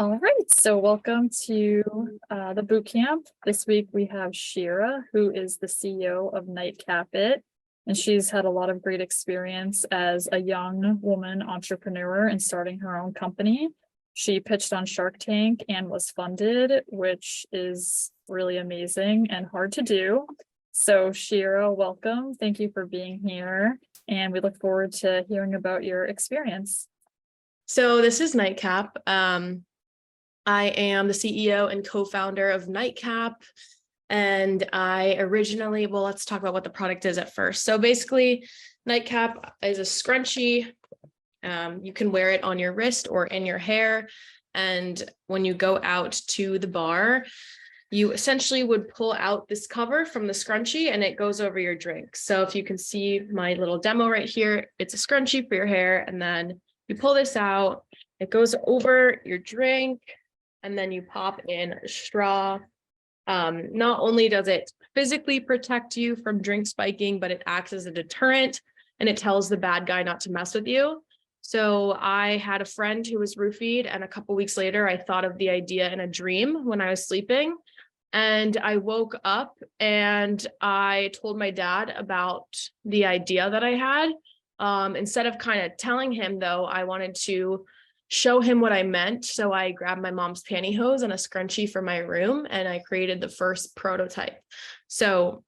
All right, so welcome to the boot camp. This week we have Shirah, who is the CEO of NightCapIt, and she's had a lot of great experience as a young woman entrepreneur and starting her own company. She pitched on Shark Tank and was funded, which is really amazing and hard to do. So Shirah, welcome. Thank you for being here, and we look forward to hearing about your experience. So this is NightCap. I am the CEO and co-founder of NightCap. And I originally, let's talk about what the product is at first. So basically, NightCap is a scrunchie. You can wear it on your wrist or in your hair. And when you go out to the bar, you essentially would pull out this cover from the scrunchie and it goes over your drink. So if you can see my little demo right here, it's a scrunchie for your hair. And then you pull this out, it goes over your drink, and then you pop in a straw. Not only does it physically protect you from drink spiking, but it acts as a deterrent and it tells the bad guy not to mess with you. So I had a friend who was roofied, and a couple weeks later, I thought of the idea in a dream when I was sleeping. And I woke up and I told my dad about the idea that I had. Instead of kind of telling him, though, I wanted to show him what I meant. So I grabbed my mom's pantyhose and a scrunchie from my room, and I created the first prototype. So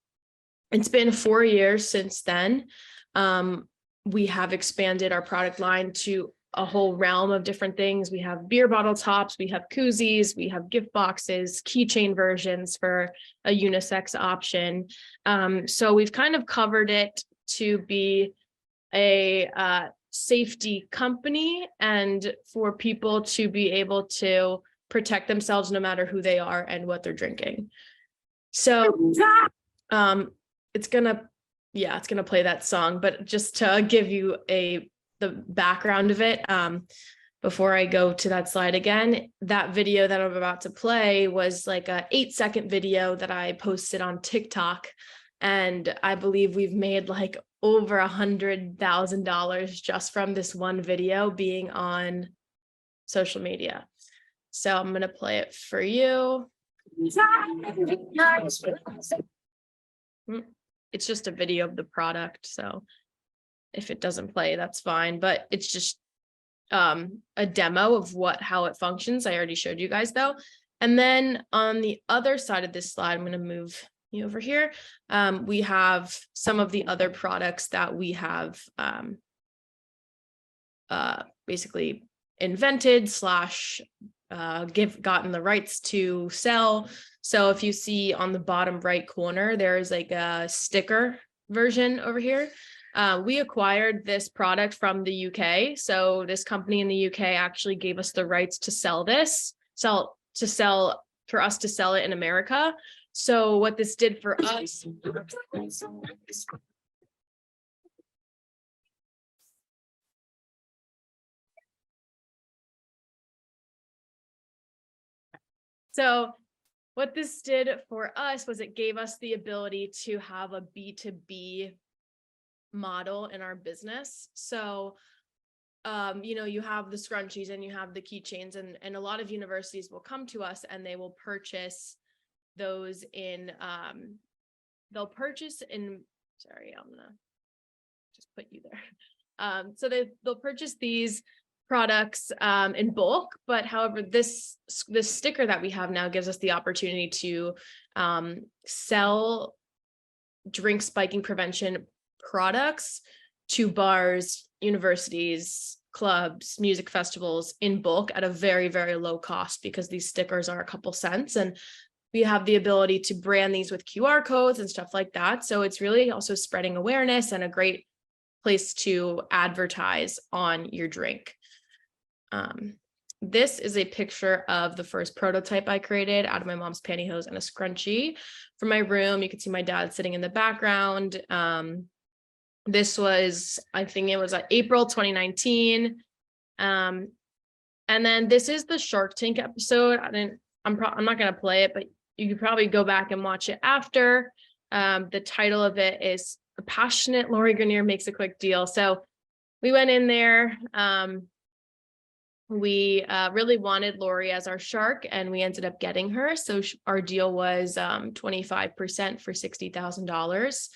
it's been 4 years since then. We have expanded our product line to a whole realm of different things. We have beer bottle tops, we have koozies, we have gift boxes, keychain versions for a unisex option. So we've kind of covered it to be a safety company and for people to be able to protect themselves no matter who they are and what they're drinking. So it's gonna play that song, but just to give you the background of it, before I go to that slide again, that video that I'm about to play was like a 8-second video that I posted on TikTok. And I believe we've made like over $100,000 just from this one video being on social media. So I'm going to play it for you. It's just a video of the product. So if it doesn't play, that's fine. But it's just a demo of how it functions. I already showed you guys though. And then on the other side of this slide, I'm going to move you over here. We have some of the other products that we have basically invented / gotten the rights to sell. So if you see on the bottom right corner, there is like a sticker version over here. We acquired this product from the UK. So this company in the UK actually gave us the rights to sell for us to sell it in America. So what this did for us. So what this did for us was it gave us the ability to have a B2B model in our business. So, you have the scrunchies and you have the keychains, and a lot of universities will come to us and they will purchase those in, sorry, I'm gonna just put you there. So they'll purchase these products in bulk, but however, this sticker that we have now gives us the opportunity to sell drink spiking prevention products to bars, universities, clubs, music festivals in bulk at a very, very low cost, because these stickers are a couple cents, and we have the ability to brand these with QR codes and stuff like that. So it's really also spreading awareness and a great place to advertise on your drink. This is a picture of the first prototype I created out of my mom's pantyhose and a scrunchie from my room. You can see my dad sitting in the background. This was, I think it was April 2019. And then this is the Shark Tank episode. I'm not going to play it, but you could probably go back and watch it after. The title of it is "A Passionate Lori Grenier Makes a Quick Deal." So we went in there. we really wanted Lori as our shark, and we ended up getting her. So our deal was 25% for $60,000.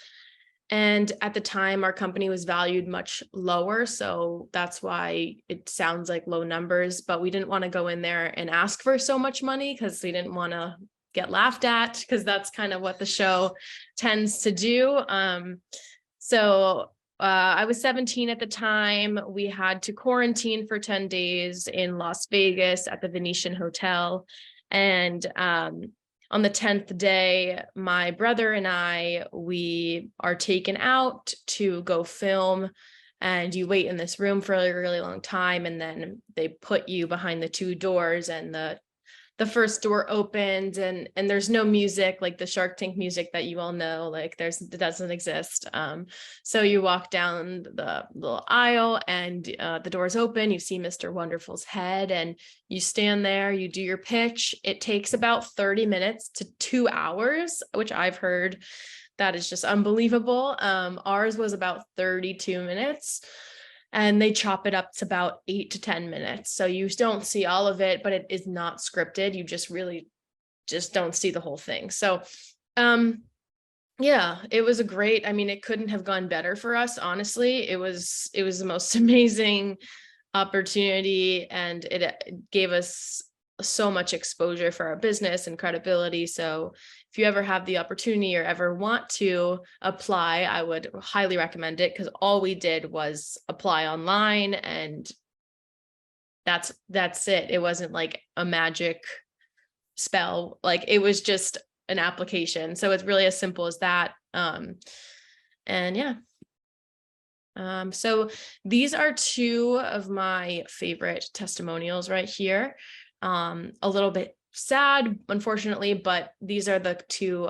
And at the time, our company was valued much lower. So that's why it sounds like low numbers, but we didn't want to go in there and ask for so much money because we didn't want to get laughed at, because that's kind of what the show tends to do. I was 17 at the time. We had to quarantine for 10 days in Las Vegas at the Venetian Hotel. And on the 10th day, my brother and we are taken out to go film, and you wait in this room for a really long time. And then they put you behind the two doors, and the first door opens, and there's no music, like the Shark Tank music that you all know, like it doesn't exist. So you walk down the little aisle, and the doors open, you see Mr. Wonderful's head, and you stand there, you do your pitch. It takes about 30 minutes to 2 hours, which I've heard that is just unbelievable. Ours was about 32 minutes. And they chop it up to about 8 to 10 minutes. So you don't see all of it, but it is not scripted. You just really just don't see the whole thing. So, yeah, it was I mean, it couldn't have gone better for us. Honestly, it was the most amazing opportunity, and it gave us so much exposure for our business and credibility. So if you ever have the opportunity or ever want to apply, I would highly recommend it, because all we did was apply online, and that's it. It wasn't like a magic spell. Like, it was just an application. So it's really as simple as that. And yeah. So these are two of my favorite testimonials right here. A little bit sad, unfortunately, but these are the two.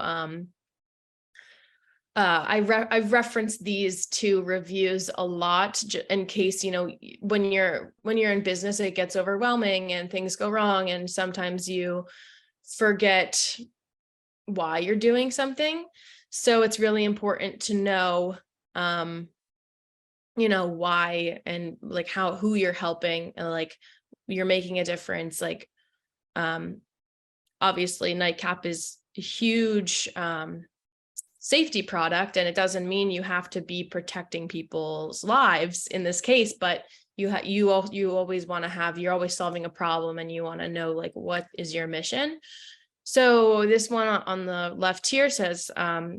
I've referenced these two reviews a lot, in case, when you're in business, it gets overwhelming and things go wrong, and sometimes you forget why you're doing something. So it's really important to know, why, and like who you're helping, and like you're making a difference. Like, obviously NightCap is a huge safety product, and it doesn't mean you have to be protecting people's lives in this case, but you always want to have, you're always solving a problem, and you want to know, like, what is your mission. So this one on the left here says,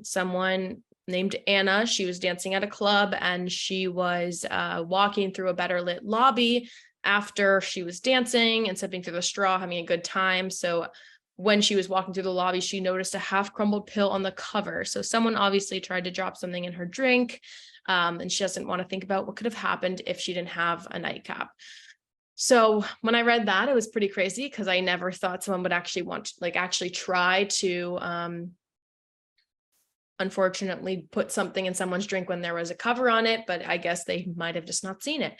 someone named Anna, she was dancing at a club, and she was walking through a better lit lobby after she was dancing and sipping through the straw, having a good time. So when she was walking through the lobby, she noticed a half crumbled pill on the cover. So someone obviously tried to drop something in her drink, and she doesn't want to think about what could have happened if she didn't have a nightcap. So when I read that, it was pretty crazy, because I never thought someone would actually try to, unfortunately, put something in someone's drink when there was a cover on it, but I guess they might have just not seen it.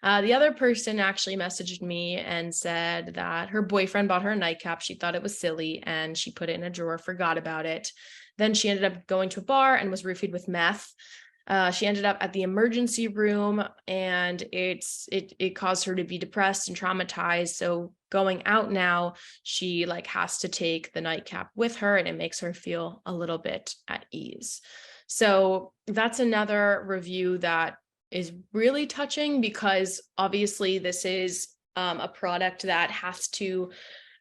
The other person actually messaged me and said that her boyfriend bought her a nightcap. She thought it was silly, and she put it in a drawer, forgot about it. Then she ended up going to a bar and was roofied with meth. She ended up at the emergency room, and it caused her to be depressed and traumatized. So going out now, she has to take the nightcap with her, and it makes her feel a little bit at ease. So that's another review that is really touching, because obviously this is a product that has to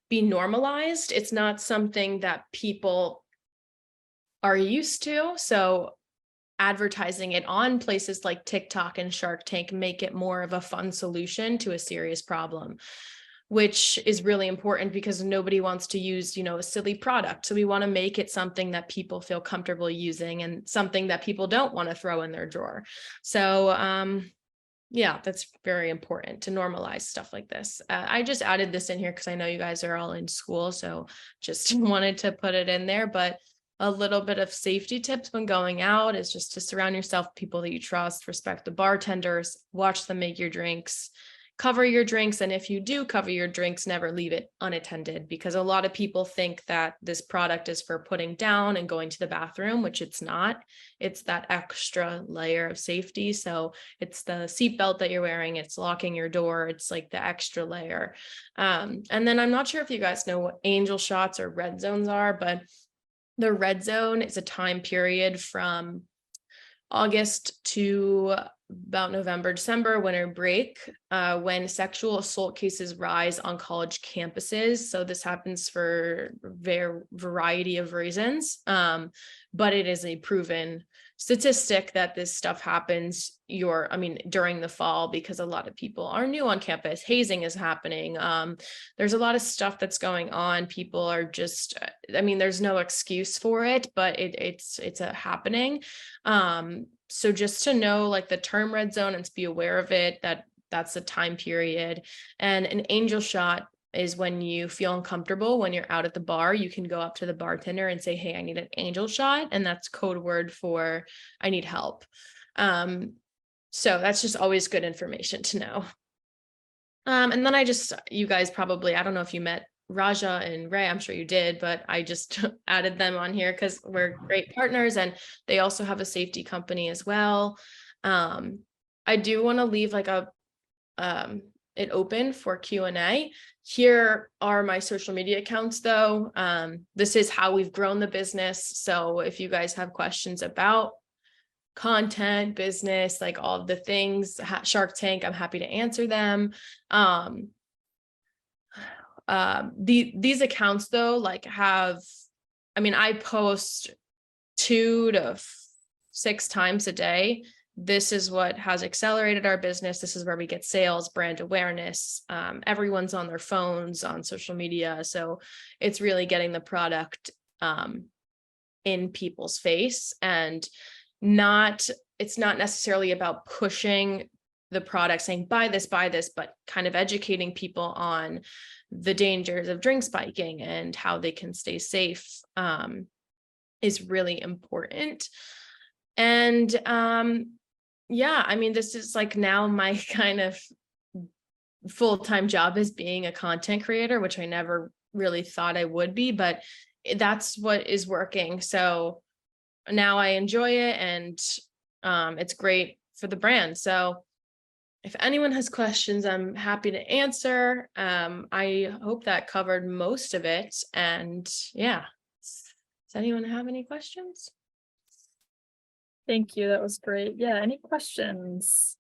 be normalized. It's not something that people are used to. So advertising it on places like TikTok and Shark Tank make it more of a fun solution to a serious problem, which is really important, because nobody wants to use, a silly product. So we want to make it something that people feel comfortable using, and something that people don't want to throw in their drawer. So, yeah, that's very important to normalize stuff like this. I just added this in here because I know you guys are all in school, so just wanted to put it in there. But a little bit of safety tips when going out is just to surround yourself with people that you trust, respect the bartenders, watch them make your drinks, cover your drinks. And if you do cover your drinks, never leave it unattended, because a lot of people think that this product is for putting down and going to the bathroom, which it's not. It's that extra layer of safety. So it's the seatbelt that you're wearing, it's locking your door, it's like the extra layer. And then I'm not sure if you guys know what angel shots or red zones are, but the red zone is a time period from August to about November, December, winter break, when sexual assault cases rise on college campuses. So this happens for variety of reasons, but it is a proven statistic that this stuff happens during the fall, because a lot of people are new on campus. Hazing is happening. There's a lot of stuff that's going on. People are just, there's no excuse for it, but it's happening. So just to know like the term red zone and to be aware of it, that's the time period. And an angel shot is when you feel uncomfortable, when you're out at the bar, you can go up to the bartender and say, hey, I need an angel shot. And that's code word for I need help. So that's just always good information to know. And then you guys probably, I don't know if you met Raja and Ray, I'm sure you did, but I just added them on here because we're great partners, and they also have a safety company as well. I do want to leave like it open for Q&A. Here are my social media accounts though. This is how we've grown the business. So if you guys have questions about content, business, like all of the things, Shark Tank, I'm happy to answer them. These accounts though, like I post 2 to 6 times a day. This is what has accelerated our business. This is where we get sales, brand awareness. Everyone's on their phones, on social media. So it's really getting the product in people's face, and it's not necessarily about pushing the product saying, buy this, but kind of educating people on the dangers of drink spiking and how they can stay safe is really important. And this is like now my kind of full-time job is being a content creator, which I never really thought I would be, but that's what is working. So now I enjoy it, and it's great for the brand. So if anyone has questions, I'm happy to answer. I hope that covered most of it. And yeah, does anyone have any questions? Thank you. That was great. Yeah. Any questions?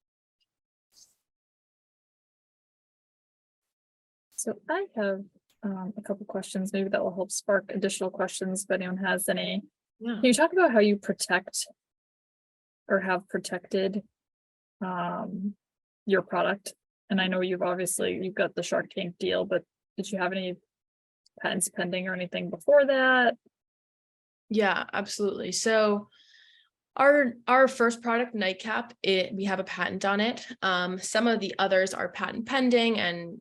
So I have a couple questions, maybe that will help spark additional questions if anyone has any. Yeah. Can you talk about how you protect or have protected your product? And I know you've got the Shark Tank deal, but did you have any patents pending or anything before that? Yeah, absolutely. So our first product, NightCap, we have a patent on it. Some of the others are patent pending, and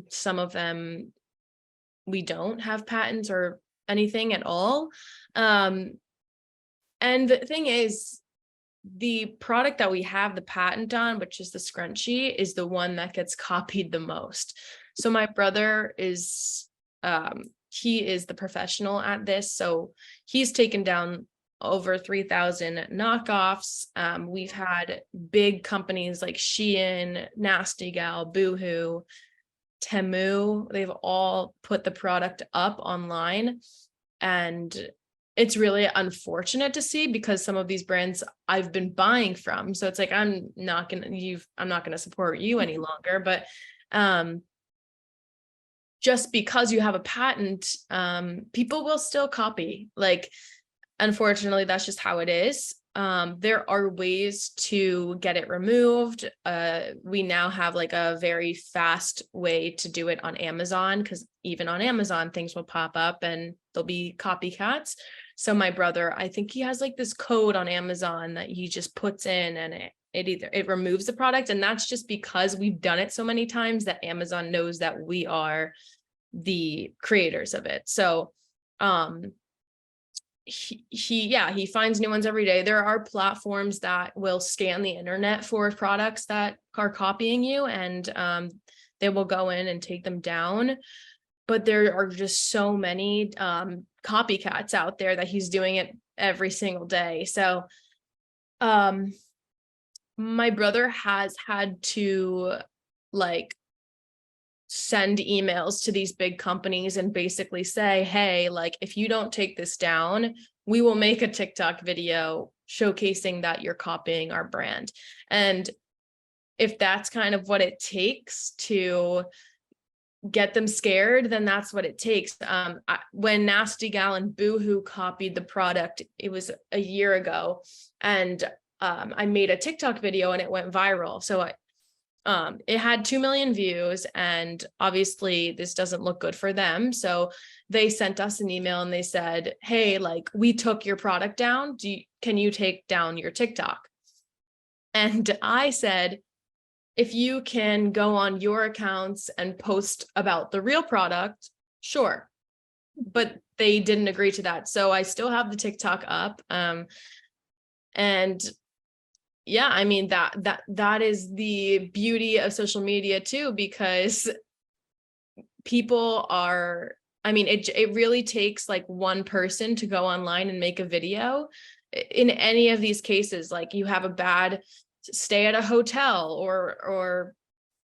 some of them we don't have patents or anything at all. And the thing is, the product that we have the patent on, which is the scrunchie, is the one that gets copied the most. So my brother is he is the professional at this, so he's taken down over 3,000 knockoffs. We've had big companies like Shein, Nasty Gal, Boohoo, Temu, they've all put the product up online, and it's really unfortunate to see, because some of these brands I've been buying from. So it's like, I'm not going to support you any longer, but just because you have a patent, people will still copy. Like, unfortunately, that's just how it is. There are ways to get it removed. We now have like a very fast way to do it on Amazon, because even on Amazon, things will pop up and there'll be copycats. So my brother, I think he has like this code on Amazon that he just puts in, and it removes the product. And that's just because we've done it so many times that Amazon knows that we are the creators of it. So he finds new ones every day. There are platforms that will scan the internet for products that are copying you, and they will go in and take them down. But there are just so many copycats out there that he's doing it every single day. So my brother has had to like send emails to these big companies and basically say, hey, like, if you don't take this down, we will make a TikTok video showcasing that you're copying our brand. And if that's kind of what it takes to get them scared, then that's what it takes. When Nasty Gal and Boohoo copied the product, it was a year ago, and I made a TikTok video and it went viral. So it had 2 million views, and obviously this doesn't look good for them. So they sent us an email and they said, hey, like, we took your product down. Can you take down your TikTok? And I said, if you can go on your accounts and post about the real product, sure. But they didn't agree to that. So I still have the TikTok up. And yeah, I mean, that is the beauty of social media too, because people are, I mean, it really takes like one person to go online and make a video. In any of these cases, like, you have a bad stay at a hotel or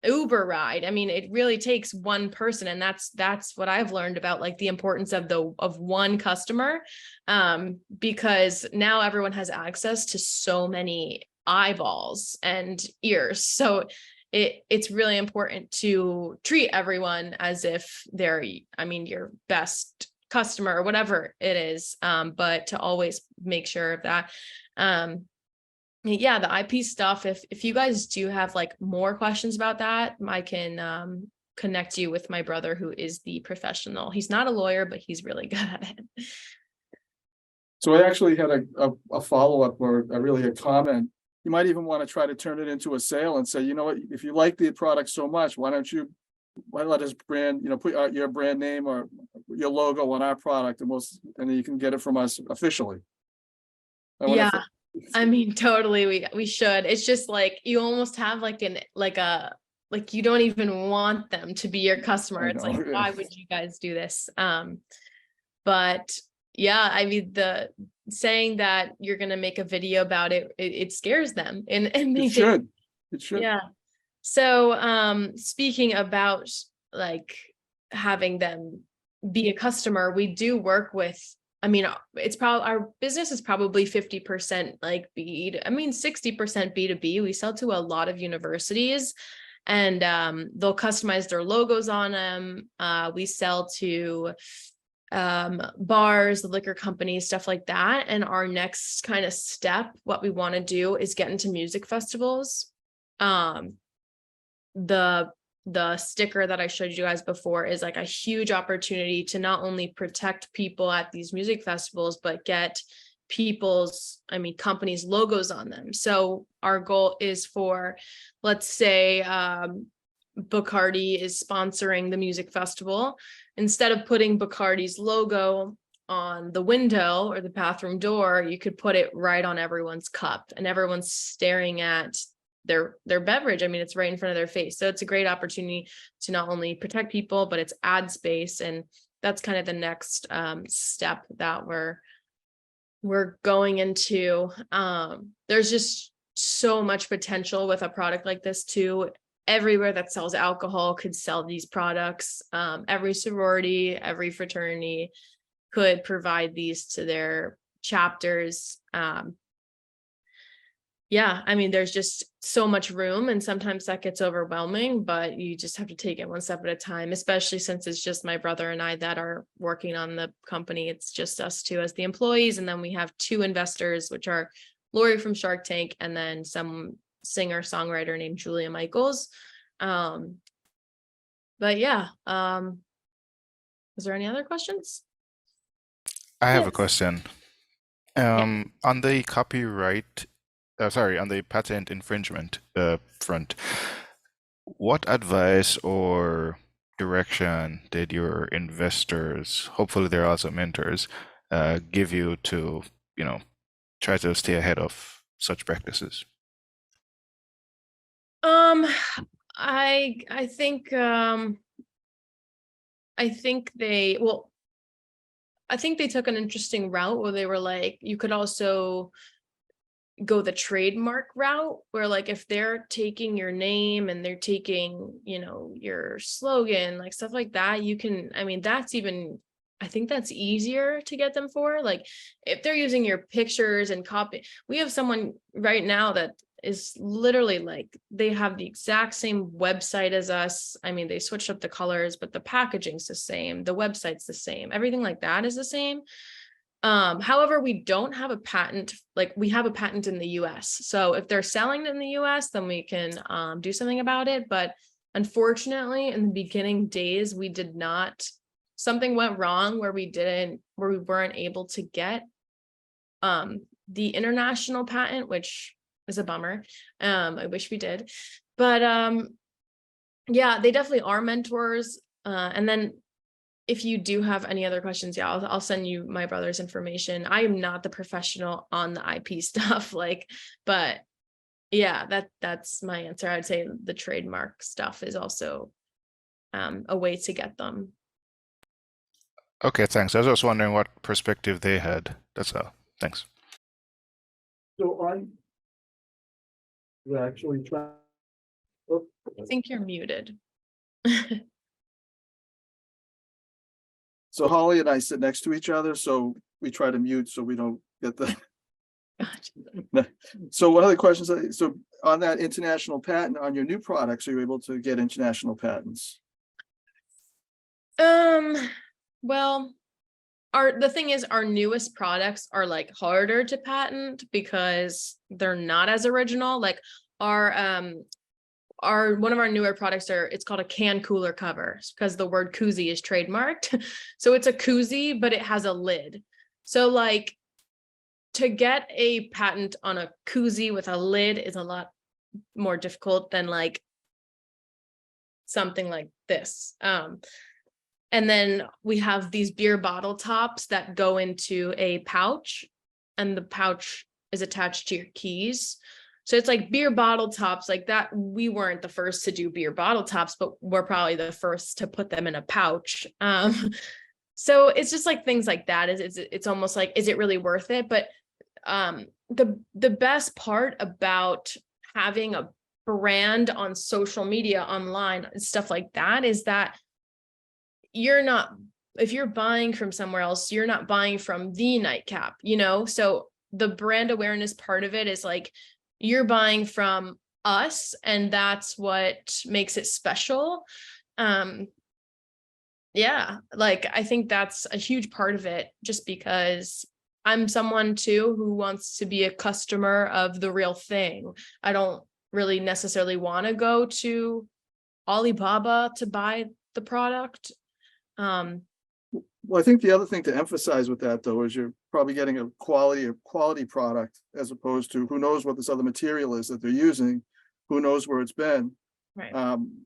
Uber ride. I mean, it really takes one person. And that's what I've learned about, like, the importance of one customer, because now everyone has access to so many eyeballs and ears. So it's really important to treat everyone as if they're, I mean, your best customer or whatever it is, but to always make sure of that. Yeah, the IP stuff, if you guys do have like more questions about that, I can connect you with my brother, who is the professional. He's not a lawyer, but he's really good at it. So I actually had a follow-up, or really a comment. You might even want to try to turn it into a sale and say, you know what, if you like the product so much, why let us put out your brand name or your logo on our product, and then you can get it from us officially. Yeah. I mean, totally, we should. It's just like, you almost have like you don't even want them to be your customer. It's like, why would you guys do this? But yeah, I mean, the saying that you're gonna make a video about it scares them, and they it should. Yeah. So speaking about like having them be a customer, we do work with, I mean, it's probably, our business is probably 50% like 60% B2B. We sell to a lot of universities, and they'll customize their logos on them. We sell to bars, the liquor companies, stuff like that. And our next kind of step, what we want to do, is get into music festivals. The sticker that I showed you guys before is like a huge opportunity to not only protect people at these music festivals, but get companies' logos on them. So our goal is for, let's say, Bacardi is sponsoring the music festival. Instead of putting Bacardi's logo on the window or the bathroom door, you could put it right on everyone's cup, and everyone's staring at their beverage. I mean, it's right in front of their face. So it's a great opportunity to not only protect people, but it's ad space. And that's kind of the next step that we're going into. There's just so much potential with a product like this too. Everywhere that sells alcohol could sell these products. Every sorority, every fraternity could provide these to their chapters. Yeah, I mean, there's just so much room, and sometimes that gets overwhelming, but you just have to take it one step at a time, especially since it's just my brother and I that are working on the company. It's just us two as the employees. And then we have 2 investors, which are Lori from Shark Tank, and then some singer-songwriter named Julia Michaels. But yeah, is there any other questions? I have a question. On the on the patent infringement front, what advice or direction did your investors, hopefully they're also mentors, give you to, try to stay ahead of such practices? I think I think they took an interesting route where they were like, you could also go the trademark route where, like, if they're taking your name and they're taking, your slogan, like stuff like that, you can, I think that's easier to get them for. Like, if they're using your pictures and copy, we have someone right now that is literally like, they have the exact same website as us. They switched up the colors, but the packaging's the same, the website's the same, everything like that is the same. However, we don't have a patent. Like, we have a patent in the US. So if they're selling in the US, then we can do something about it. But unfortunately, in the beginning days, we did not. Something went wrong where we weren't able to get the international patent, which is a bummer. I wish we did. But yeah, they definitely are mentors. And then if you do have any other questions, yeah, I'll send you my brother's information. I am not the professional on the IP stuff, but yeah, that's my answer. I'd say the trademark stuff is also a way to get them. Okay, thanks. I was just wondering what perspective they had. That's all. Thanks. So you actually try. I think you're muted. So Holly and I sit next to each other, so we try to mute so we don't get the. Gotcha. So one of the questions, so on that international patent on your new products, are you able to get international patents? Well, the thing is, our newest products are like harder to patent because they're not as original. Like one of our newer products it's called a can cooler cover, because the word koozie is trademarked. So it's a koozie, but it has a lid. So like, to get a patent on a koozie with a lid is a lot more difficult than like something like this. And then we have these beer bottle tops that go into a pouch, and the pouch is attached to your keys. So it's like beer bottle tops like that. We weren't the first to do beer bottle tops, but we're probably the first to put them in a pouch. So it's just like things like that. It's almost like, is it really worth it? But the best part about having a brand on social media, online, and stuff like that is that if you're buying from somewhere else, you're not buying from the NightCap, so the brand awareness part of it is like, you're buying from us, and that's what makes it special. Yeah, like, I think that's a huge part of it, just because I'm someone too who wants to be a customer of the real thing. I don't really necessarily want to go to Alibaba to buy the product. Well, I think the other thing to emphasize with that, though, is you're probably getting a quality product, as opposed to who knows what this other material is that they're using, who knows where it's been. Right.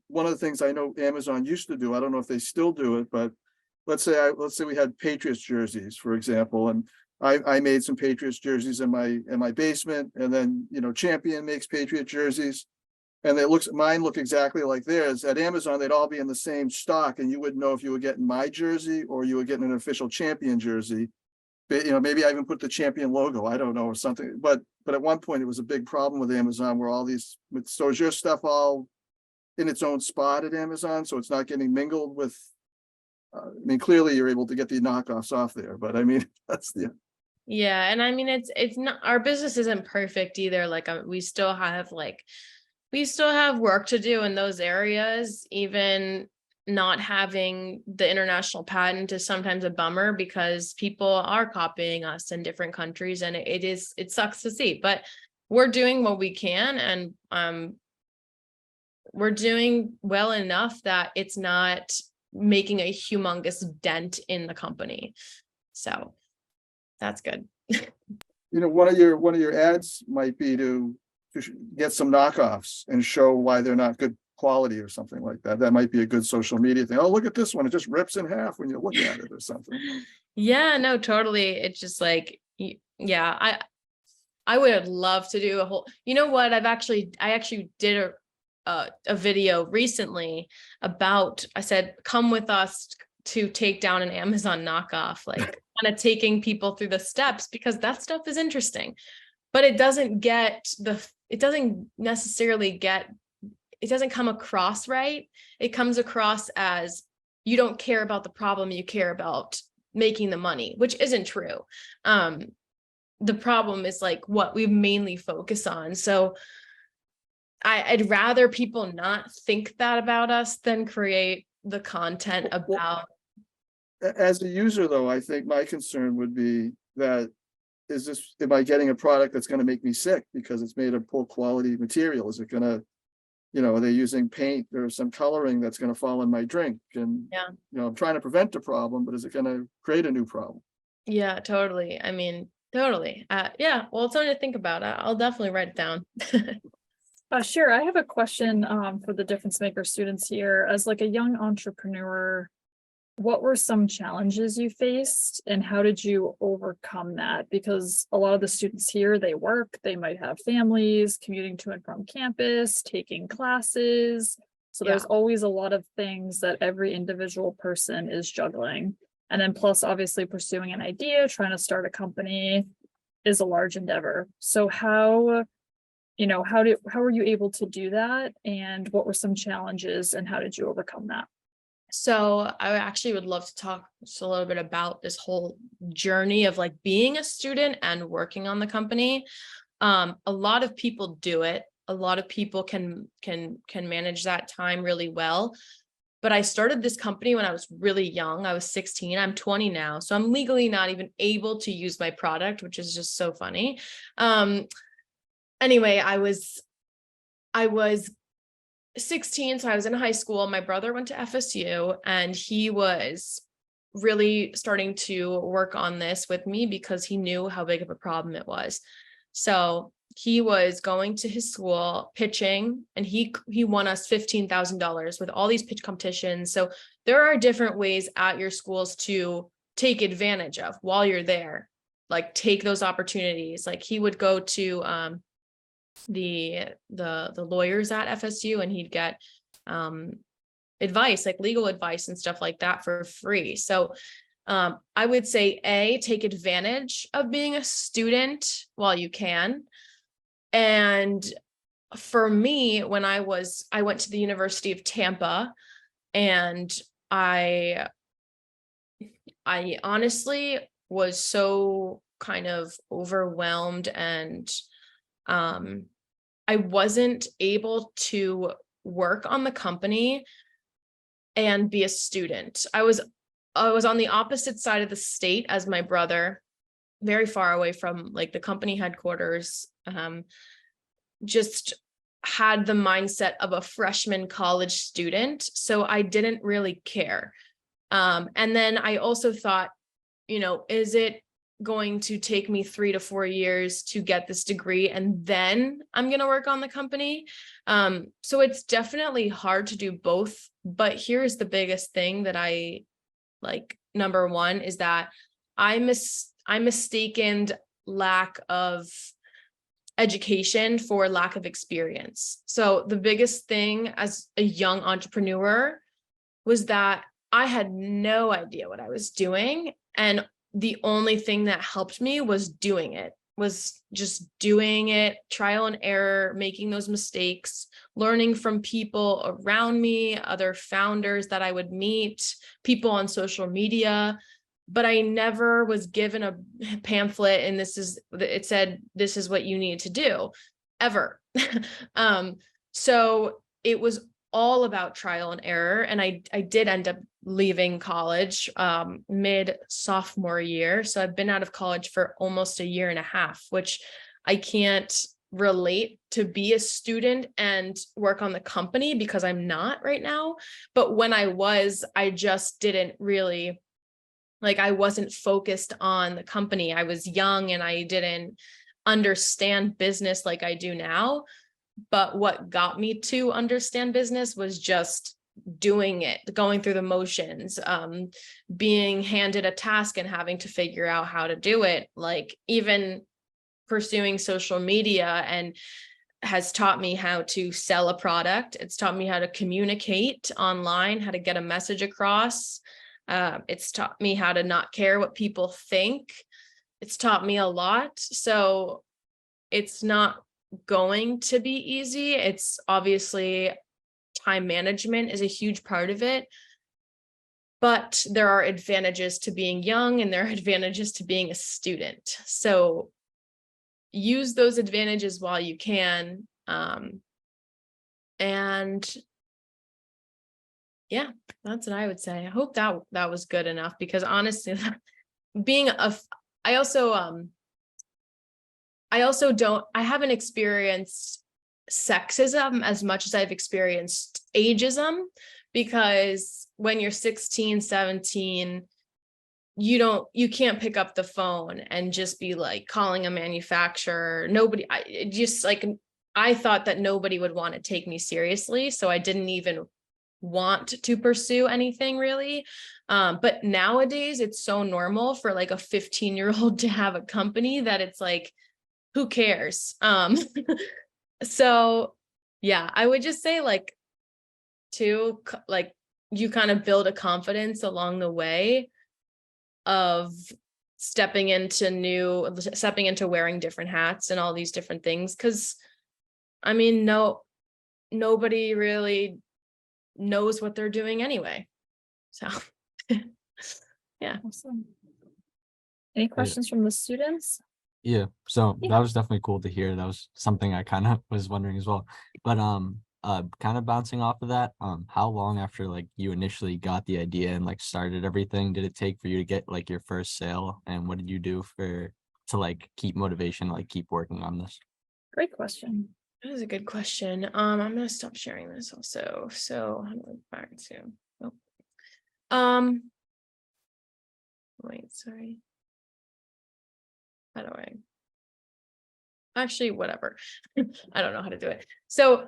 One of the things I know Amazon used to do, I don't know if they still do it, but let's say we had Patriots jerseys, for example, and I made some Patriots jerseys in my basement, and then Champion makes Patriot jerseys. And mine look exactly like theirs. At Amazon, they'd all be in the same stock, and you wouldn't know if you were getting my jersey or you were getting an official Champion jersey. But, maybe I even put the Champion logo, I don't know, or something. But at one point, it was a big problem with Amazon, where so is your stuff all in its own spot at Amazon, so it's not getting mingled with. Clearly you're able to get the knockoffs off there, but that's the. Yeah, and it's not, our business isn't perfect either. Like, we still have work to do in those areas. Even not having the international patent is sometimes a bummer, because people are copying us in different countries, and it sucks to see, but we're doing what we can, and we're doing well enough that it's not making a humongous dent in the company. So that's good. One of your ads might be to get some knockoffs and show why they're not good quality or something like that. That might be a good social media thing. Oh, look at this one. It just rips in half when you look at it or something. Yeah, no, totally. It's just like, yeah, I would love to do a whole, you know what, I actually did a video recently about, I said, come with us to take down an Amazon knockoff, like kind of taking people through the steps, because that stuff is interesting, but it doesn't come across right. It comes across as you don't care about the problem, you care about making the money, which isn't true. The problem is like what we mainly focus on. So I'd rather people not think that about us than create the content about. As a user, though, I think my concern would be that, am I getting a product that's going to make me sick because it's made of poor quality material? Is it going to, are they using paint or some coloring that's going to fall in my drink? And, Yeah. I'm trying to prevent a problem, but is it going to create a new problem? Yeah, totally. I mean, totally. Yeah, well, it's something to think about. I'll definitely write it down. Sure. I have a question for the difference maker students here. As like a young entrepreneur, what were some challenges you faced and how did you overcome that? Because a lot of the students here, they work, they might have families, commuting to and from campus, taking classes. So there's always a lot of things that every individual person is juggling. And then plus obviously pursuing an idea, trying to start a company is a large endeavor. So how were you able to do that? And what were some challenges and how did you overcome that? So I actually would love to talk just a little bit about this whole journey of like being a student and working on the company. A lot of people do it. A lot of people can manage that time really well. But I started this company when I was really young. I was 16. I'm 20 now. So I'm legally not even able to use my product, which is just so funny. Anyway, I was 16, so I was in high school. My brother went to FSU and he was really starting to work on this with me because he knew how big of a problem it was. So he was going to his school pitching and he won us $15,000 with all these pitch competitions. So there are different ways at your schools to take advantage of while you're there, like take those opportunities. Like he would go to the lawyers at FSU and he'd get advice, like legal advice and stuff like that for free. So I would say take advantage of being a student while you can. And for me, when I went to the University of Tampa and I honestly was so kind of overwhelmed and I wasn't able to work on the company and be a student. I was on the opposite side of the state as my brother, very far away from like the company headquarters. Just had the mindset of a freshman college student. So I didn't really care. And then I also thought, is it going to take me 3 to 4 years to get this degree and then I'm going to work on the company? So it's definitely hard to do both. But here's the biggest thing that I like. Number one is that I mistaken lack of education for lack of experience. So the biggest thing as a young entrepreneur was that I had no idea what I was doing. And the only thing that helped me was just doing it, trial and error, making those mistakes, learning from people around me, other founders that I would meet, people on social media. But I never was given a pamphlet and it said, this is what you need to do ever. So it was all about trial and error. And I did end up leaving college mid sophomore year. So I've been out of college for almost 1.5 years, which I can't relate to be a student and work on the company because I'm not right now. But when I just didn't really, I wasn't focused on the company. I was young and I didn't understand business like I do now. But what got me to understand business was just doing it, going through the motions, being handed a task and having to figure out how to do it. Like even pursuing social media and has taught me how to sell a product. It's taught me how to communicate online, how to get a message across. It's taught me how to not care what people think. It's taught me a lot. So it's not going to be easy. It's obviously time management is a huge part of it. But there are advantages to being young and there are advantages to being a student. So use those advantages while you can. And yeah, that's what I would say. I hope that was good enough, because honestly, I haven't experienced sexism as much as I've experienced ageism, because when you're 16, 17, you can't pick up the phone and just be like calling a manufacturer. I thought that nobody would want to take me seriously. So I didn't even want to pursue anything really. But nowadays it's so normal for like a 15-year-old to have a company that it's like, who cares? So yeah, I would just say like you kind of build a confidence along the way of stepping into wearing different hats and all these different things. Cause I mean, nobody really knows what they're doing anyway. So yeah. Awesome. Any questions from the students? Yeah, so Yeah. that was definitely cool to hear. That was something I kind of was wondering as well. But kind of bouncing off of that, how long after like you initially got the idea and like started everything did it take for you to get like your first sale? And what did you do to like keep motivation, like keep working on this? Great question. That is a good question. I'm gonna stop sharing this also. So how do I go back to wait, sorry. How do I actually whatever. I don't know how to do it. So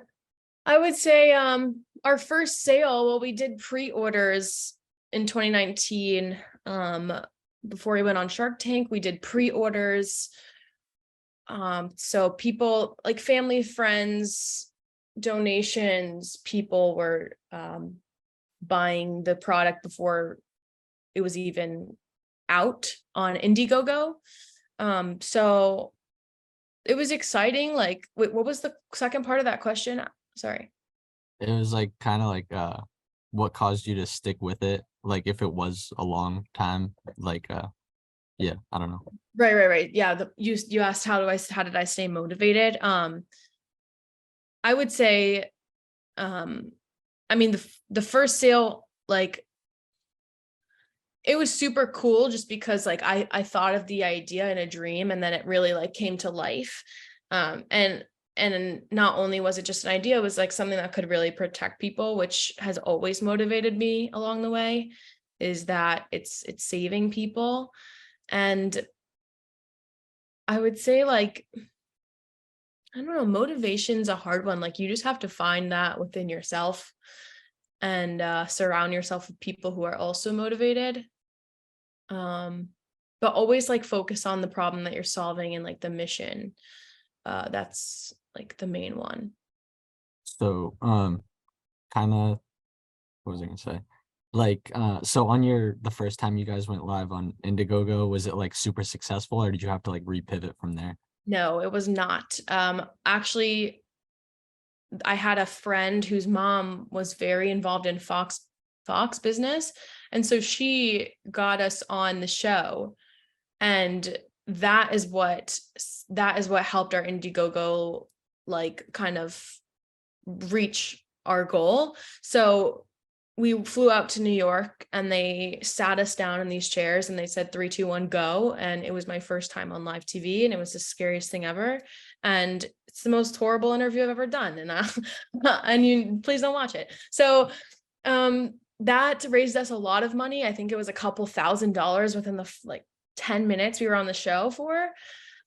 I would say our first sale, well, we did pre-orders in 2019. Before we went on Shark Tank, we did pre-orders. So people like family, friends, donations, people were buying the product before it was even out on Indiegogo. So it was exciting. Like, wait, what was the second part of that question? Sorry. It was like kind of like what caused you to stick with it? Like if it was a long time, like yeah, I don't know. Right. Yeah, you asked how did I stay motivated? I would say, I mean the first sale, like it was super cool just because like I thought of the idea in a dream and then it really like came to life. And not only was it just an idea, it was like something that could really protect people, which has always motivated me along the way, is that it's saving people. And I would say like, I don't know, motivation's a hard one. Like you just have to find that within yourself and surround yourself with people who are also motivated. But always like focus on the problem that you're solving and like the mission. That's like the main one. So kind of what was I gonna say? Like so on the first time you guys went live on Indiegogo, was it like super successful or did you have to like repivot from there? No, it was not. Actually, I had a friend whose mom was very involved in Fox business. And so she got us on the show. And that is what helped our Indiegogo like kind of reach our goal. So we flew out to New York and they sat us down in these chairs and they said 3, 2, 1, go. And it was my first time on live TV and it was the scariest thing ever. And it's the most horrible interview I've ever done. And you please don't watch it. So that raised us a lot of money. I think it was a couple $1,000s within the like 10 minutes we were on the show for.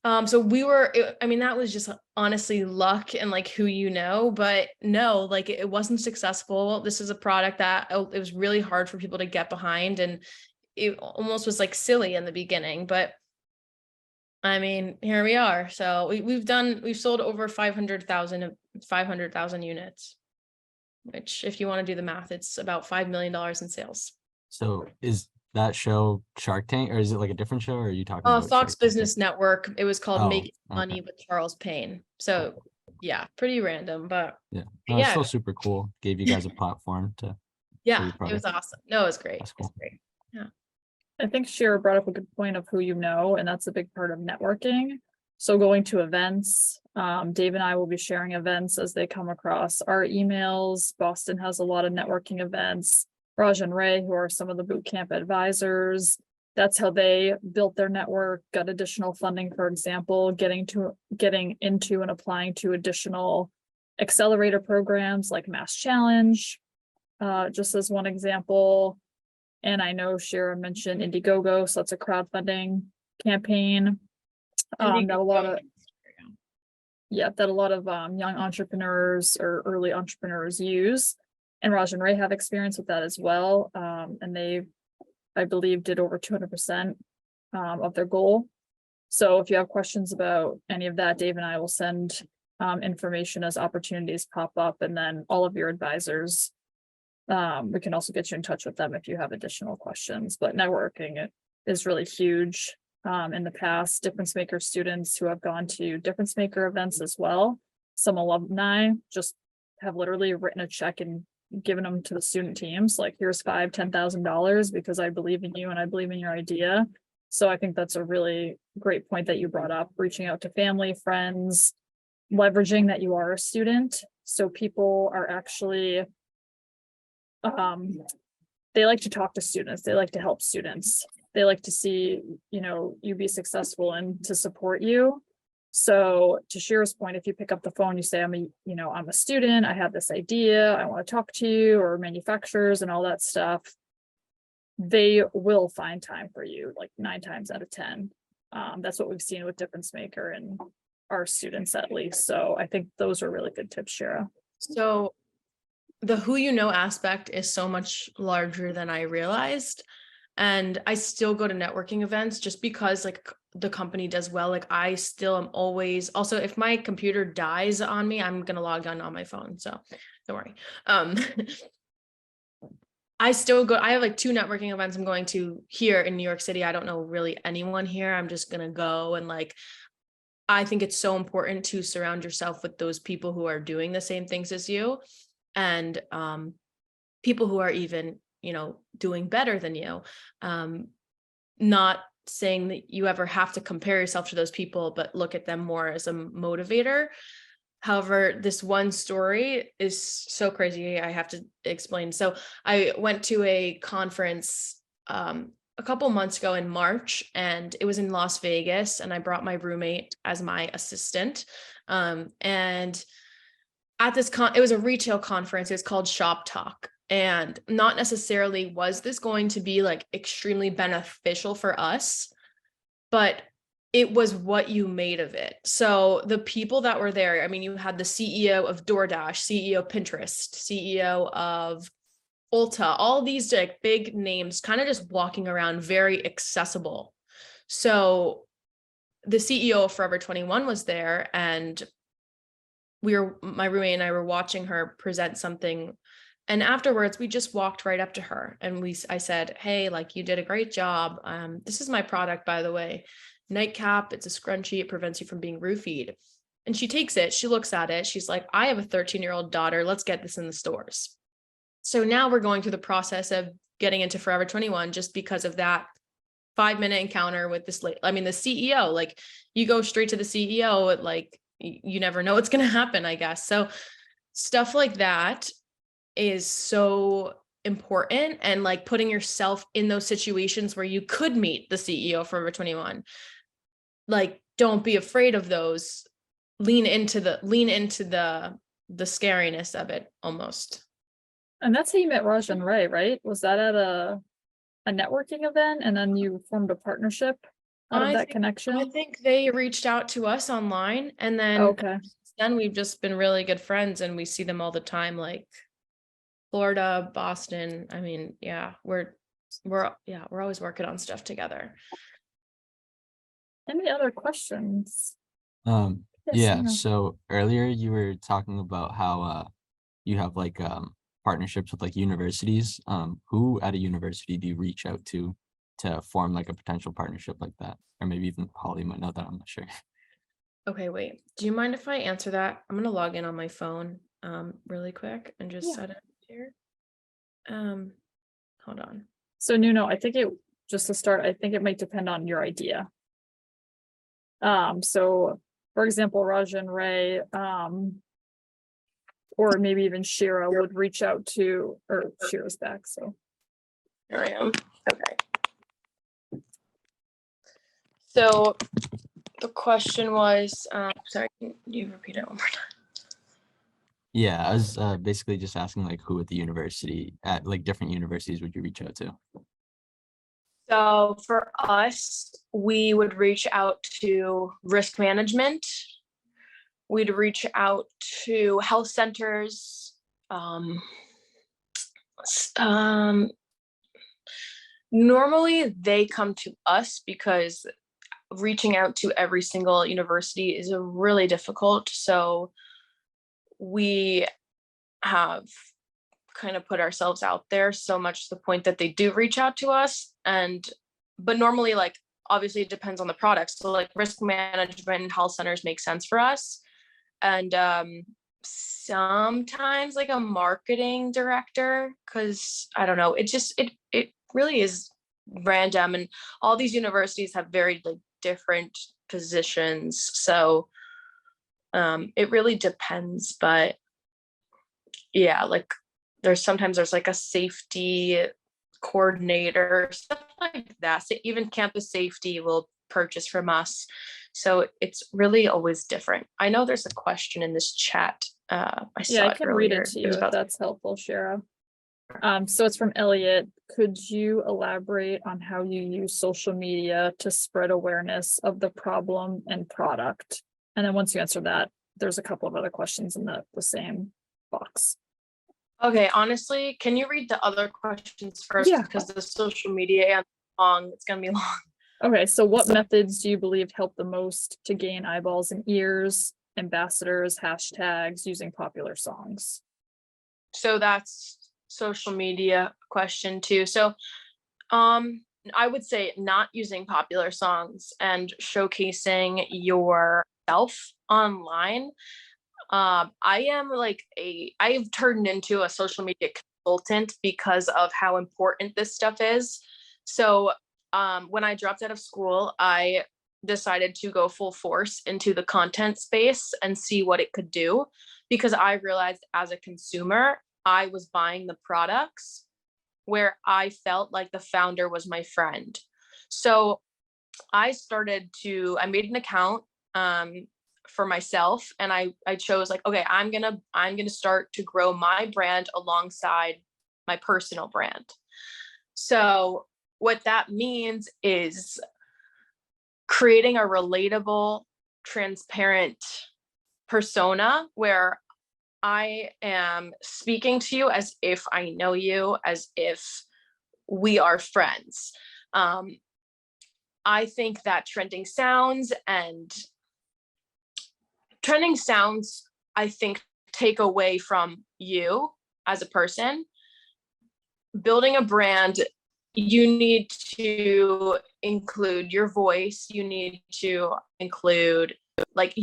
So we were, I mean, that was just honestly luck and like who you know, but no, like it wasn't successful. This is a product that it was really hard for people to get behind, and it almost was like silly in the beginning, but I mean, here we are. So we've sold over 500,000 units, which if you want to do the math, it's about $5 million in sales. So is that show Shark Tank, or is it like a different show, or are you talking about Fox Shark Tank? Business Network. It was called Oh, Making Money okay. with Charles Payne. So yeah, pretty random, but Yeah, no, it's yeah, still super cool. Gave you guys a platform to show yeah, your it product. was awesome. No, it was great. That's It was cool. great. I think Shira brought up a good point of who you know, and that's a big part of networking. So going to events, Dave and I will be sharing events as they come across our emails. Boston has a lot of networking events. Raj and Ray, who are some of the bootcamp advisors, that's how they built their network, got additional funding, for example, getting into and applying to additional accelerator programs like Mass Challenge, just as one example. And I know Shira mentioned Indiegogo, so that's a crowdfunding campaign. That a lot of young entrepreneurs or early entrepreneurs use. And Raj and Ray have experience with that as well. And they, I believe, did over 200% of their goal. So if you have questions about any of that, Dave and I will send information as opportunities pop up, and then all of your advisors, we can also get you in touch with them if you have additional questions. But networking is really huge. In the past, Difference Maker students who have gone to Difference Maker events as well, some alumni just have literally written a check and given them to the student teams, like, here's $5,000-$10,000 because I believe in you and I believe in your idea. So I think that's a really great point that you brought up, reaching out to family, friends, leveraging that you are a student. So people are actually, they like to talk to students. They like to help students. They like to see, you be successful and to support you. So to Shira's point, if you pick up the phone, you say, I'm a student, I have this idea, I want to talk to you, or manufacturers and all that stuff, they will find time for you, like 9 times out of 10. That's what we've seen with Difference Maker and our students, at least. So I think those are really good tips, Shira. So the who you know aspect is so much larger than I realized. And I still go to networking events just because like the company does well. Like I still am always, also if my computer dies on me, I'm going to log on my phone. So don't worry. I still go, I have like 2 networking events I'm going to here in New York City. I don't know really anyone here. I'm just going to go, and like, I think it's so important to surround yourself with those people who are doing the same things as you, and people who are even, doing better than you. Not saying that you ever have to compare yourself to those people, but look at them more as a motivator. However, this one story is so crazy, I have to explain. So I went to a conference a couple months ago in March, and it was in Las Vegas, and I brought my roommate as my assistant. And at this it was a retail conference. It was called Shop Talk. And not necessarily was this going to be like extremely beneficial for us, but it was what you made of it. So the people that were there, I mean, you had the CEO of DoorDash, CEO of Pinterest, CEO of Ulta, all these like big names kind of just walking around, very accessible. So the CEO of Forever 21 was there, and my roommate and I were watching her present something. And afterwards, we just walked right up to her, and I said, hey, like, you did a great job. This is my product, by the way, NightCap. It's a scrunchie. It prevents you from being roofied. And she takes it. She looks at it. She's like, I have a 13-year-old daughter. Let's get this in the stores. So now we're going through the process of getting into Forever 21 just because of that 5-minute encounter with this lady. I mean, the CEO, like, you go straight to the CEO, like, you never know what's going to happen, I guess. So stuff like that is so important, and like putting yourself in those situations where you could meet the CEO of Forever 21. Like, don't be afraid of those. Lean into the scariness of it almost. And that's how you met Raj and Ray, right? Was that at a networking event, and then you formed a partnership out of I that think- I connection? think they reached out to us online, and then Okay, then we've just been really good friends, and we see them all the time, like Florida, Boston. I mean, yeah, we're always working on stuff together. any other questions? Yes, Yeah, Nina. so earlier you were talking about how you have like partnerships with like universities. Who at a university do you reach out to form like a potential partnership like that? Or maybe even Holly might know that, I'm not sure. Okay, wait. Do you mind if I answer that? I'm gonna log in on my phone really quick and just Yeah. set it here. Hold on. So Nuno, I think just to start, I think it might depend on your idea. So for example, Raja and Ray, or maybe even Shirah would reach out to, or Shira's back, so. Here I am. Okay. So the question was, sorry, can you repeat it one more time? Yeah, I was basically just asking like who at the university, at like different universities would you reach out to? So for us, we would reach out to risk management. We'd reach out to health centers. Normally they come to us because reaching out to every single university is really difficult. So we have kind of put ourselves out there so much to the point that they do reach out to us. But normally, like, obviously it depends on the product. So like risk management and health centers make sense for us. And sometimes like a marketing director, because I don't know, it really is random, and all these universities have very like different positions. So it really depends, but yeah, like there's like a safety coordinator, stuff like that. So even campus safety will purchase from us. So it's really always different. I know there's a question in this chat. I saw Yeah, I it can read earlier. it to It you was if about that's helpful, Shira. So it's from Elliot. Could you elaborate on how you use social media to spread awareness of the problem and product? And then once you answer that, there's a couple of other questions in the same box. Okay, honestly, can you read the other questions first? Yeah. Because the social media and long, it's gonna be long. Okay, so what methods do you believe help the most to gain eyeballs and ears, ambassadors, hashtags, using popular songs? So that's social media question too. So I would say not using popular songs and showcasing yourself online. I've turned into a social media consultant because of how important this stuff is. So when I dropped out of school, I decided to go full force into the content space and see what it could do, because I realized as a consumer, I was buying the products where I felt like the founder was my friend. So I made an account for myself, and I chose like, okay, I'm gonna start to grow my brand alongside my personal brand. So what that means is creating a relatable, transparent persona where I am speaking to you as if I know you, as if we are friends. I think that trending sounds, I think, take away from you as a person. Building a brand, you need to include your voice. You need to include like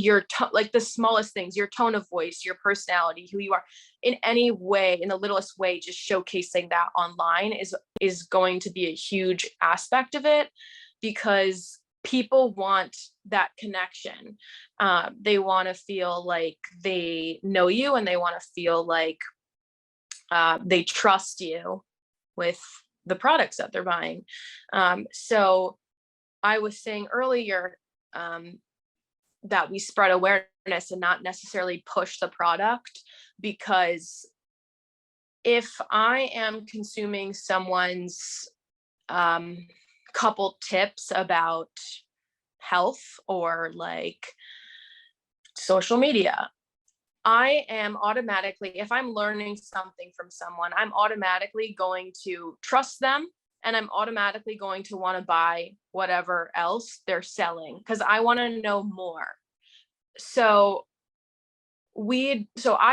like the smallest things, your tone of voice, your personality, who you are in any way, in the littlest way. Just showcasing that online is going to be a huge aspect of it, because people want that connection. They want to feel like they know you, and they want to feel like they trust you with the products that they're buying. So I was saying earlier that we spread awareness and not necessarily push the product, because if I am consuming someone's couple tips about health or like social media, I am automatically, if I'm learning something from someone, I'm automatically going to trust them, and I'm automatically going to want to buy whatever else they're selling because I want to know more. So I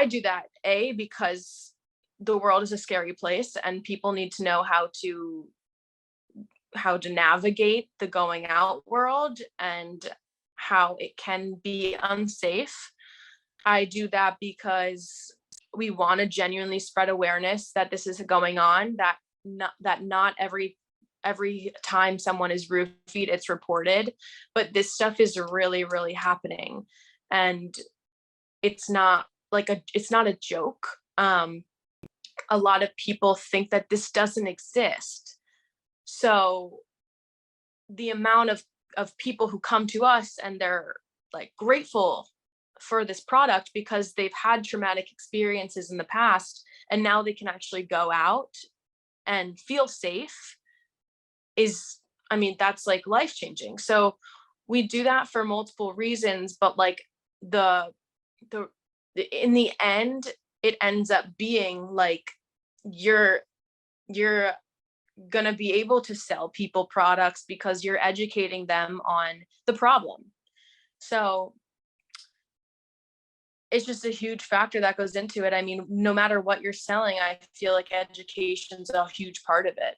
do that, because the world is a scary place and people need to know how to navigate the going out world and how it can be unsafe. I do that because we want to genuinely spread awareness that this is going on, that not every time someone is roofied, it's reported, but this stuff is really, really happening. And it's not a joke. A lot of people think that this doesn't exist. So the amount of people who come to us and they're like grateful for this product because they've had traumatic experiences in the past and now they can actually go out and feel safe that's like life changing. So we do that for multiple reasons, but like in the end, it ends up being like you're gonna be able to sell people products because you're educating them on the problem. So it's just a huge factor that goes into it. I mean, no matter what you're selling, I feel like education's a huge part of it.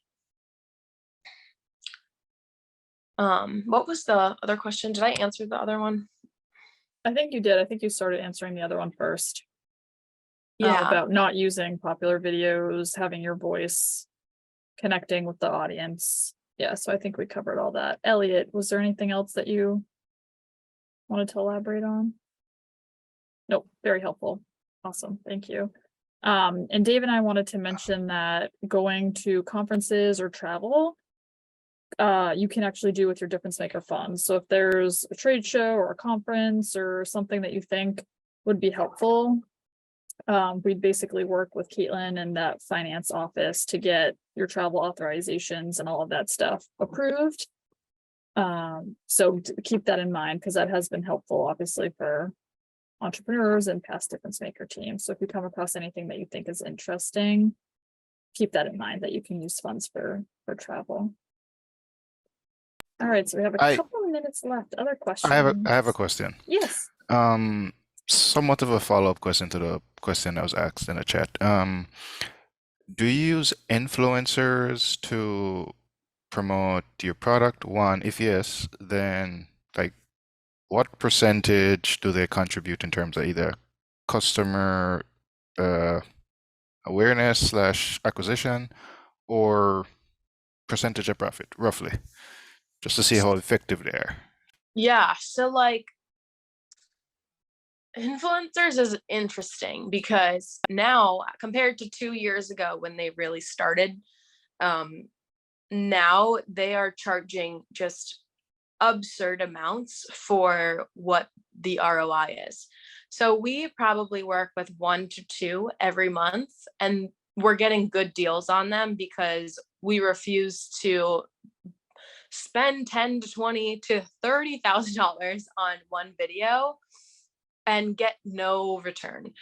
What was the other question? Did I answer the other one? I think you did. I think you started answering the other one first. Yeah. About not using popular videos, having your voice, connecting with the audience. Yeah, so I think we covered all that. Elliot, was there anything else that you wanted to elaborate on? Nope, very helpful. Awesome, thank you. And Dave and I wanted to mention that going to conferences or travel, you can actually do with your difference maker funds. So if there's a trade show or a conference or something that you think would be helpful, we'd basically work with Caitlin and that finance office to get your travel authorizations and all of that stuff approved. So keep that in mind because that has been helpful, obviously, for entrepreneurs and past difference maker teams. So if you come across anything that you think is interesting, keep that in mind that you can use funds for travel. All right, so we have a couple of minutes left. Other questions? I have a question. Yes. Somewhat of a follow-up question to the question I was asked in the chat. Do you use influencers to promote your product? One, if yes, then like what percentage do they contribute in terms of either customer awareness / acquisition or percentage of profit, roughly, just to see how effective they are? Yeah, so like influencers is interesting because now compared to 2 years ago when they really started, now they are charging just absurd amounts for what the ROI is. So we probably work with 1 to 2 every month, and we're getting good deals on them because we refuse to spend $10,000 to $20,000 to $30,000 on one video and get no return.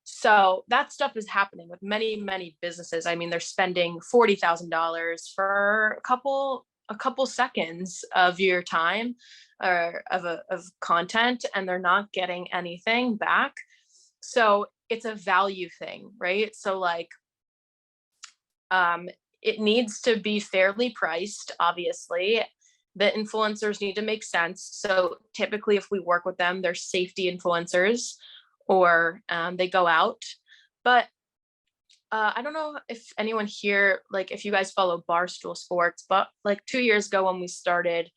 So that stuff is happening with many, many businesses. I mean, they're spending $40,000 for a couple seconds of your time or of content, and they're not getting anything back. So it's a value thing, right? So like, it needs to be fairly priced, obviously. The influencers need to make sense. So typically if we work with them, they're safety influencers or they go out. But I don't know if anyone here, like if you guys follow Barstool Sports, but like 2 years ago when we started,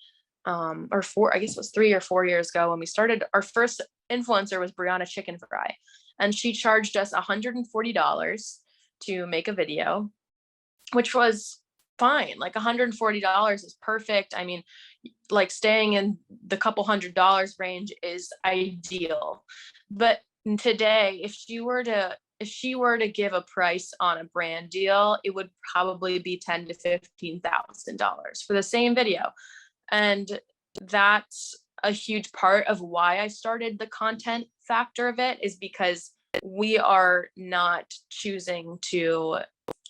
or four, I guess it was 3 or 4 years ago when we started, our first influencer was Brianna Chicken Fry. And she charged us $140 to make a video, which was fine. Like $140 is perfect. I mean, like staying in the couple $100 range is ideal. But today, if she were to give a price on a brand deal, it would probably be $10,000 to $15,000 for the same video. And that's a huge part of why I started the content factor of it, is because we are not choosing to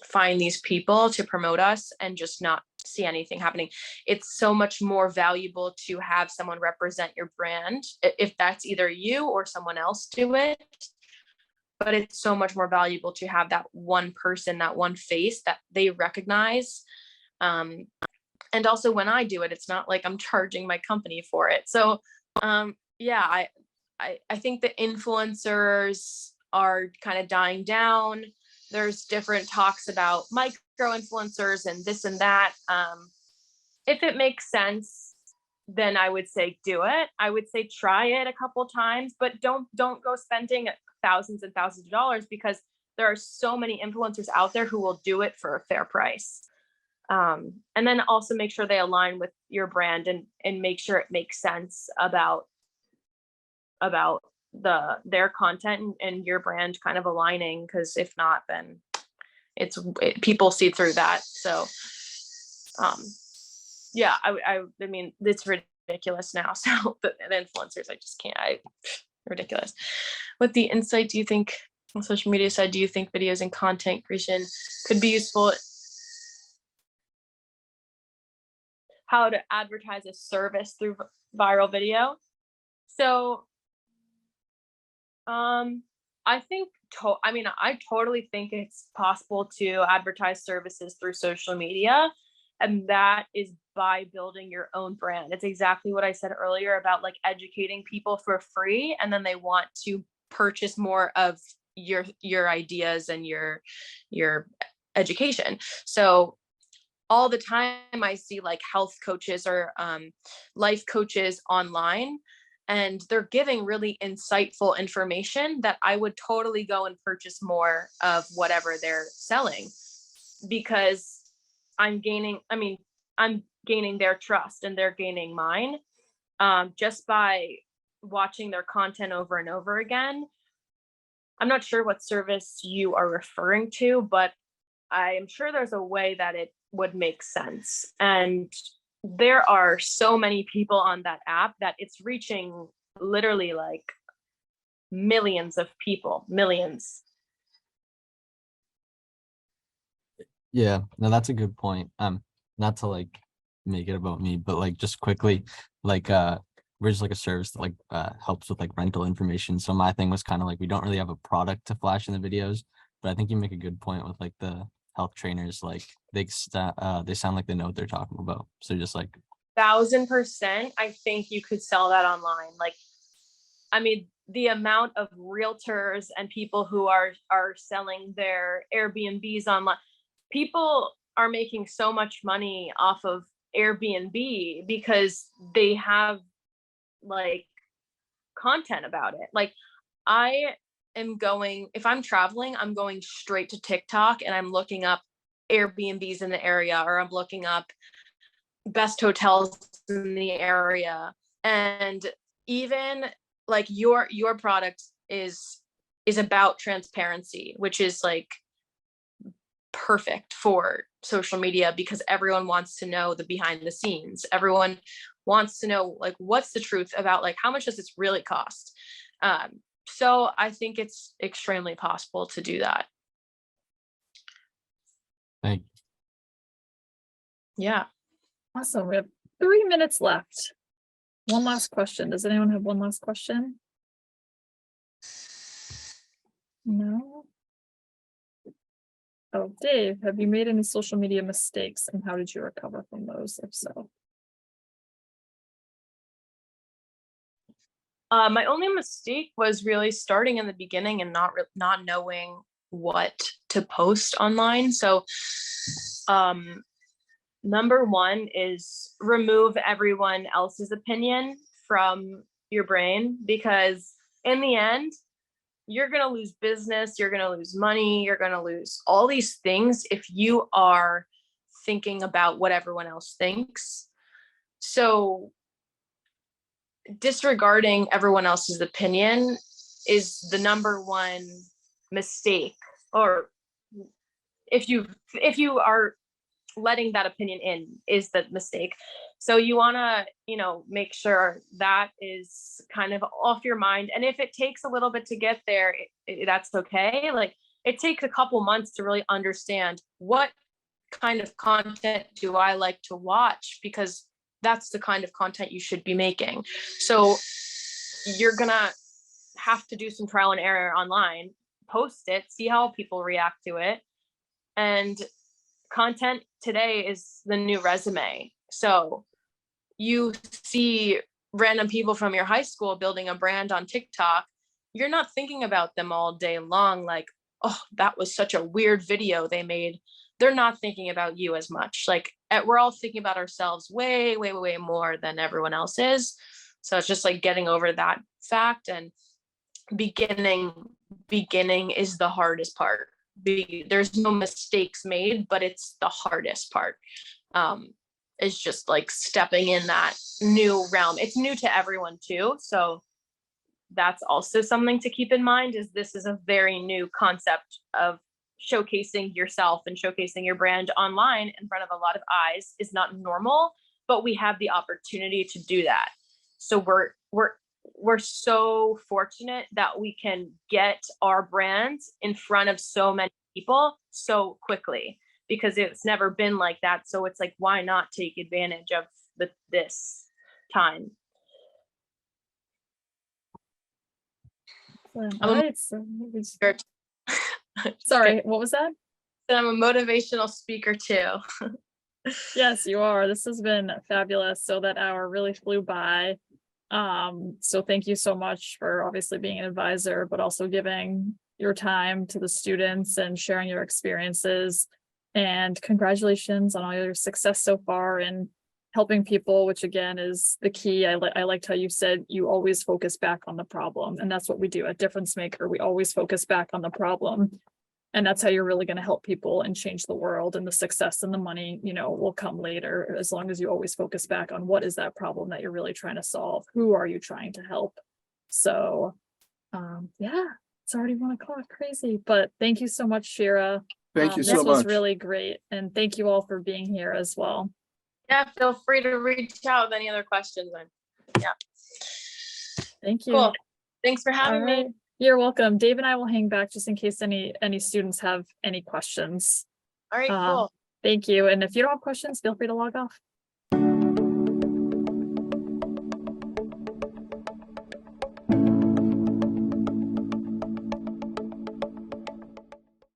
find these people to promote us and just not see anything happening. It's so much more valuable to have someone represent your brand, if that's either you or someone else do it. But it's so much more valuable to have that one person, that one face that they recognize. And also when I do it, it's not like I'm charging my company for it. So yeah, I think the influencers are kind of dying down. There's different talks about micro influencers and this and that. If it makes sense, then I would say do it. I would say try it a couple times, but don't go spending thousands and thousands of dollars, because there are so many influencers out there who will do it for a fair price. And then also make sure they align with your brand and make sure it makes sense about their content and your brand kind of aligning, because if not, then people see through that. So yeah, I mean, it's ridiculous now. So the influencers, I just can't, ridiculous. What the insight do you think on social media side, do you think videos and content creation could be useful? How to advertise a service through viral video? So I think I totally think it's possible to advertise services through social media, and that is by building your own brand. It's exactly what I said earlier about like educating people for free, and then they want to purchase more of your ideas and your education. So all the time I see like health coaches or life coaches online, and they're giving really insightful information that I would totally go and purchase more of whatever they're selling, because I'm gaining their trust and they're gaining mine, just by watching their content over and over again. I'm not sure what service you are referring to, but I am sure there's a way that it would make sense. And there are so many people on that app that it's reaching literally like millions of people, millions. Yeah, no, that's a good point. Not to like make it about me, but like just quickly, like we're just like a service that like helps with like rental information. So my thing was kind of like, we don't really have a product to flash in the videos, but I think you make a good point with like the health trainers, like they sound like they know what they're talking about. So just like 1000%, I think you could sell that online. Like, I mean, the amount of realtors and people who are selling their Airbnbs online, people are making so much money off of Airbnb because they have like content about it. Like if I'm traveling, I'm going straight to TikTok and I'm looking up Airbnbs in the area, or I'm looking up best hotels in the area. And even like your product is about transparency, which is like perfect for social media, because everyone wants to know the behind the scenes. Everyone wants to know like what's the truth about like how much does this really cost. So I think it's extremely possible to do that. thank Yeah. Awesome. We have 3 minutes left. One last question. Does anyone have one last question? No? Oh, Dave, have you made any social media mistakes, and how did you recover from those, if so? My only mistake was really starting in the beginning and not knowing what to post online. So number one is remove everyone else's opinion from your brain, because in the end, you're going to lose business, you're going to lose money, you're going to lose all these things if you are thinking about what everyone else thinks. So disregarding everyone else's opinion is the number one mistake. Or if you are letting that opinion in is the mistake. So you want to, make sure that is kind of off your mind. And if it takes a little bit to get there, that's okay. Like, it takes a couple months to really understand what kind of content do I like to watch, because that's the kind of content you should be making. So you're gonna have to do some trial and error online, post it, see how people react to it. And content today is the new resume. So you see random people from your high school building a brand on TikTok, you're not thinking about them all day long, like, oh, that was such a weird video they made. They're not thinking about you as much. Like, we're all thinking about ourselves way, way, way more than everyone else is. So it's just like getting over that fact, and beginning is the hardest part. There's no mistakes made, but it's the hardest part. Is just like stepping in that new realm. It's new to everyone too. So that's also something to keep in mind, is this is a very new concept of showcasing yourself and showcasing your brand online in front of a lot of eyes is not normal, but we have the opportunity to do that. So we're so fortunate that we can get our brands in front of so many people so quickly, because it's never been like that. So it's like, why not take advantage of this time? All right. Sorry, what was that? I'm a motivational speaker too. Yes, you are. This has been fabulous. So that hour really flew by. So thank you so much for obviously being an advisor, but also giving your time to the students and sharing your experiences. And congratulations on all your success so far and helping people, which again is the key. I liked how you said you always focus back on the problem. And that's what we do at Difference Maker. We always focus back on the problem. And that's how you're really going to help people and change the world, and the success and the money, will come later, as long as you always focus back on what is that problem that you're really trying to solve? Who are you trying to help? So, yeah, it's already 1:00, crazy, but thank you so much, Shirah. Thank you so This was much. really great. And thank you all for being here as well. Yeah, feel free to reach out with any other questions. Yeah. Thank you. Cool. Thanks for All having me. right. You're welcome. Dave and I will hang back just in case any students have any questions. All right, cool. Thank you. And if you don't have questions, feel free to log off.